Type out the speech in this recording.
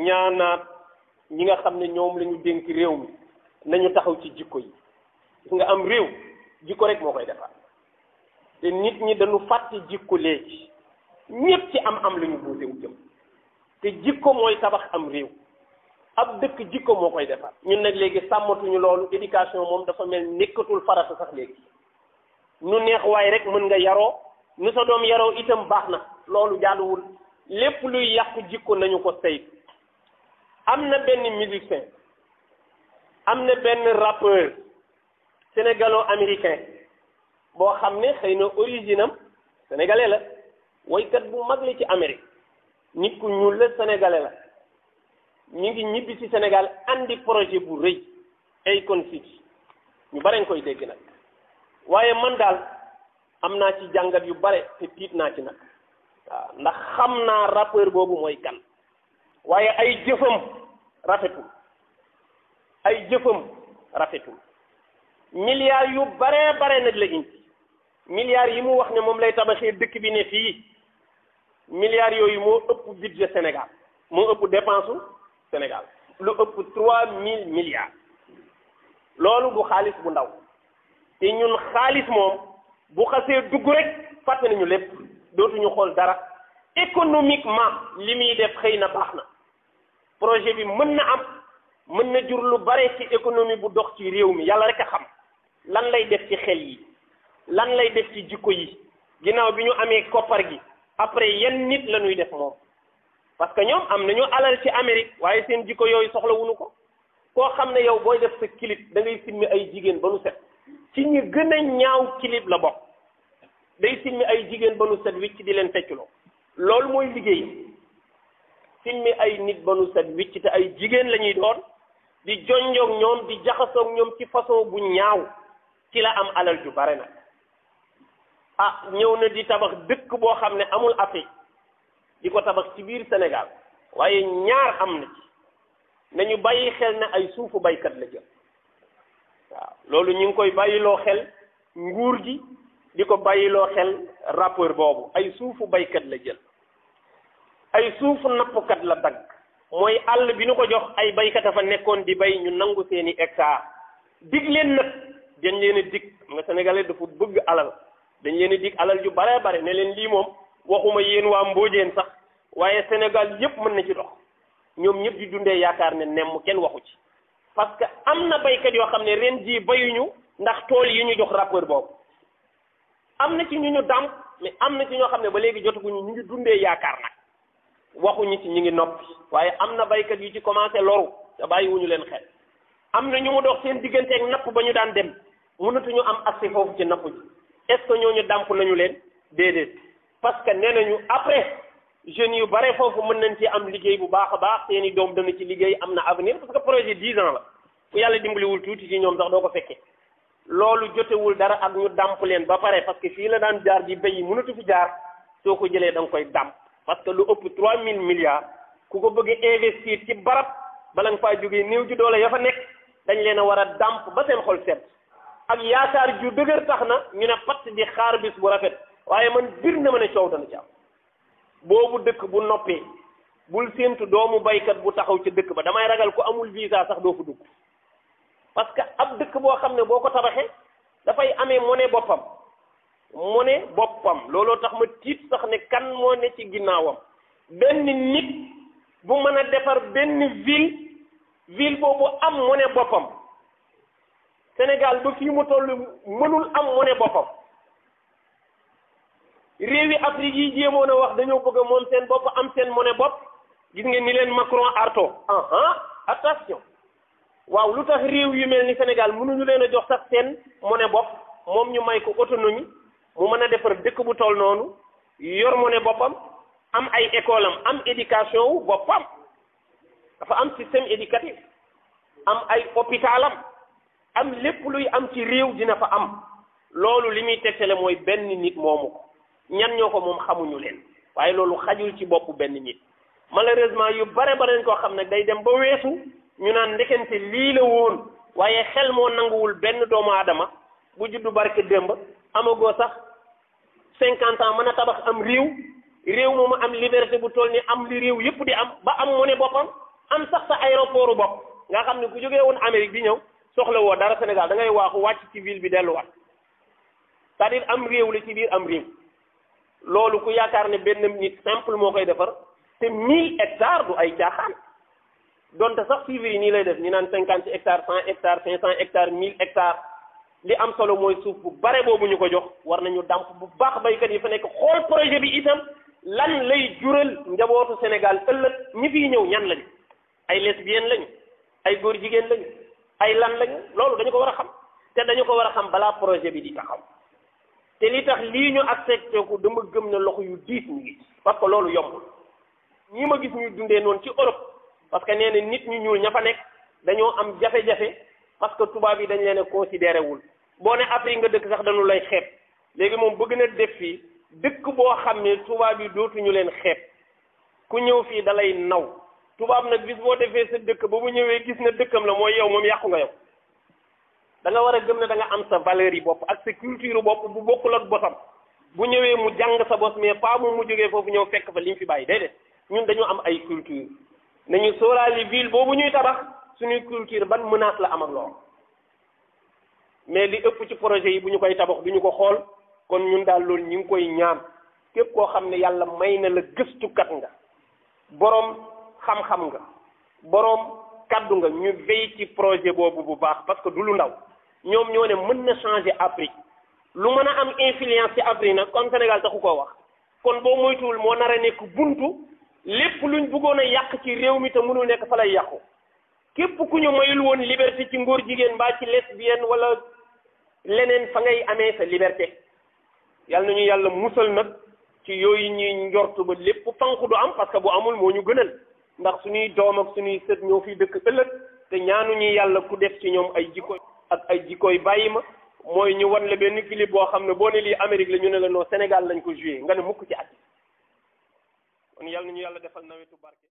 ñaanaat ñi nga xam ne ñoom la ñu dénk réew mi nañu taxaw ci jikko yi gis nga am réew jikko rek moo koy defar te nit ñi dañu fàtte jikko léegi ñépp ci am la ñu buuse wu jëm te jikko mooy tabax am réew ab dëkk jikko moo koy defar ñun nag léegi sàmmatuñu loolu éducation moom dafa mel nekkatul farata sax léegi nu neex waay rek mën nga yaroo nu sa doom yaroo itam baax na loolu jaaduwul lépp luy yàqu jikko nañu ko saytu am na benn musicien am na benn rappeur sénégalo-américain boo xam ne xëy na origine am sénégalais la woykat bu mag la ci Amérique nit ku ñuul la sénégalais la ñu ngi ñibbi ci Sénégal andi projet bu rëy Akon City ñu bare nga koy dégg nag waaye man daal am naa ci jàngat yu bare te tiit naa ci nag waaw ndax xam naa rappeur boobu mooy kan waaye ay jëfam rafetul milliards yu bare nag la indi milliards yi mu wax ne moom lay tabaxee dëkk bi ne fii milliards yooyu moo ëpp budget Sénégal moo ëpp dépense Sénégal lu ëpp 3000 milliards loolu du xaalis bu ndaw te ñun xaalis moom bu xasee dugg rek fàtte nañu lépp dootuñu xool dara économiquement li muy def xëy na baax na projet bi mën na jur lu bare ci économie bu dox ci réew mi yàlla rek a xam lan lay def ci xel yi lan lay def ci jikko yi ginnaaw bi ñu amee koppar gi après yan nit la ñuy def moom parce que ñoom am nañu alal ci Amérique waaye seen jikko yooyu soxlawuñu ko koo xam ne yow booy def sa clip da ngay simmi ay jigéen ba nu set ci ñi gën a ñaaw clip la bokk day simmi ay jigéen ba nu set wicc di leen fecculoo loolu mooy liggéey simmi ay nit ba nu set wicc te ay jigéen la ñuy doon di jonjoog ñoom di jaxasoog ñoom ci façon bu ñaaw ci la am alal ju bare nag ñëw na di tabax dëkk boo xam ne amul Afrique di ko tabax ci biir Sénégal waaye ñaar am na ci nañu bàyyi xel ne ay suufu baykat la jël waaw loolu ñu ngi koy bàyyiloo xel nguur gi di ko bàyyiloo xel rappeur boobu ay suufu baykat la jël ay suufu nappkat la dagg mooy àll bi nu ko jox ay baykat a fa nekkoon di bay ñu nangu seeni hectare dig leen nag dañ leen a dig nga sénégalais dafa bëgg alal dañ leen a dig alal ju bare ne leen lii moom waxuma yéen waa Mbóojeen sax waaye Sénégal yépp mën na ci dox ñoom ñëpp di dundee yaakaar ne nemm kenn waxu ci parce que am na baykat yoo xam ne ren jii bayuñu ndax tool yi ñu jox rappeur boobu am na ci ñu ñu dàmp mais am na ci ñoo xam ne ba léegi jotaguñu ñu ngi dundee yaakaar nag waxuñu ci ñu ngi noppi waaye am na baykat yu ci commencé loru te bàyyiwuñu leen xel am na ñu mu dox seen digganteeg napp ba ñu daan dem mënatuñu am accès foofu ci napp ji est-ce que ñooñu dàmp nañu leen déedéet parce que nee nañu après jeunes yu bare foofu mën nañ ci am liggéey bu baax a baax seeni doom dana ci liggéey am na avenir parce que projet 10 ans la ku yàlla dimbaliwul tuuti ci ñoom sax doo ko fekkee loolu jotewul dara ak ñu dàmp leen ba pare parce que fii la daan jaar di béy mënatu fi jaar soo ko jëlee da nga koy dàmp parce que lu ëpp 3000 milliards ku ko bëgg investir ci barab bala nga faa jógee néew ji doole ya fa nekk dañ leen a war a dàmp ba seen xol set ak yaakaar ju dëgër tax na ñu ne patt di xaar bis bu rafet waaye man bir na ma ne coow dana ci am boobu dëkk bu noppee bul séentu doomu baykat bu taxaw ci dëkk ba damay ragal ku amul visa sax doo fa dugg parce que ab dëkk boo xam ne boo ko tabaxee dafay amee monnaie boppam looloo tax ma tiit sax ne kan moo ne ci ginnaawam benn nit bu mën a defar benn ville boobu am monnaie boppam Sénégal ba fii mu toll mënul am monnaie boppam réewi Afrique yi jéemoon a wax dañoo bëgg a moom seen bopp am seen monnaie bopp gis ngeen ni leen Macron arto attention waaw lu tax réew yu mel ni Sénégal mënuñu leen a jox sax seen monnaie bopp moom ñu may ko autonomie mu mën a defar dëkk bu toll noonu yor monnaie boppam am ay école am éducation wu boppam dafa am système éducatif am ay hôpitalam am lépp luy am ci réew dina fa am loolu li muy tegtale mooy benn nit moomu ko ñan ñoo ko moom xamuñu leen waaye loolu xajul ci boppu benn nit malheureusement yu bare nañ koo xam ne day dem ba weesu ñu naan ndekente lii la woon waaye xel moo nanguwul benn doomu aadama bu juddu barke démb amagoo sax 50 ans mën a tabax am réew moomu am liberté bu toll ni am li réew yëpp di am ba am monnaie boppam am sax sa aéroport bopp nga xam ne ku jógee woon Amérique di ñëw soxla woo dara Sénégal da ngay waaxu wàcc ci ville bi delluwaat c'est-à-dire am réew la ci biir am réew loolu ku yaakaar ne benn nit simple moo koy defar te 1000 hectares du ay caaxaan donte sax suivre yi nii lay def ñu naan 50 hectares 100 hectares 500 hectares 1000 hectares li am solo mooy suuf bu bare boobu ñu ko jox war nañu dàmp bu baax baykat yi fa nekk xool projet bi itam lan lay jural njabootu Sénégal ëllëg ñi fiy ñëw ñan lañu ay lesbiennes lañu ay góor jigéen lañu ay lan lañu loolu dañu ko war a xam te dañu ko war a xam balaa projet bi di taxaw te li tax lii ñu accepté ko dama gëm ne loxo yu diis ñu ngi parce que loolu yombul ñi ma gis ñuy dundee noonu ci Europe parce que nee na nit ñu ñuul ña fa nekk dañoo am jafe-jafe parce que tubaab yi dañ leen a considéré wul boo ne Afrique nga dëkk sax dañu lay xeeb léegi moom bëgg na def fii dëkk boo xam ne tubaab yi dootuñu leen xeeb ku ñëw fii da lay naw tubaab nag bis boo defee sa dëkk ba mu ñëwee gis na dëkkam la mooy yow moom yàqu nga yow da nga war a gëm ne da nga am sa valeur yi bopp ak sa culture bopp bu bokkul ak bosam bu ñëwee mu jàng sa bos mais pas mu jógee foofu ñëw fekk fa li mu fi bàyyi déedéet ñun dañu am ay culture nañu sóoraali ville boobu ñuy tabax suñuy culture ban menace la am ak loolu mais li ëpp ci projet yi bu ñu koy tabax du ñu ko xool kon ñun daal loolu ñu ngi koy ñaan képp koo xam ne yàlla may na la gëstukat nga boroom xam-xam nga boroom kaddu nga ñu veille ci projet boobu bu baax parce que du lu ndaw ñoom ñoo ne mën na changer Afrique lu mën a am influence ci Afrique nag comme Sénégal taxu koo wax kon boo moytuwul moo nar a nekk buntu lépp luñ bëggoon a yàq ci réew mi te mënul nekk fa lay yàqu képp ku ñu mayul woon liberté ci ngóor jigéen mbaa ci lesbienne wala leneen fa ngay amee sa liberté yàlla nañu yàlla musal nag ci yooyu ñuy njortu ba lépp fanku du am parce que bu amul moo ñu gënal ndax suñuy doom ak suñuy sët ñoo fi dëkk ëllëg te ñaanuñu yàlla ku def ci ñoom ay jikko ak ay jikkooy bàyyi ma mooy ñu wan la benn clip boo xam ne boo ne lii Amérique la ñu ne la non Sénégal lañ ko joué nga ne mukk ci at kon yàlla nañu yàlla defal nawetu barke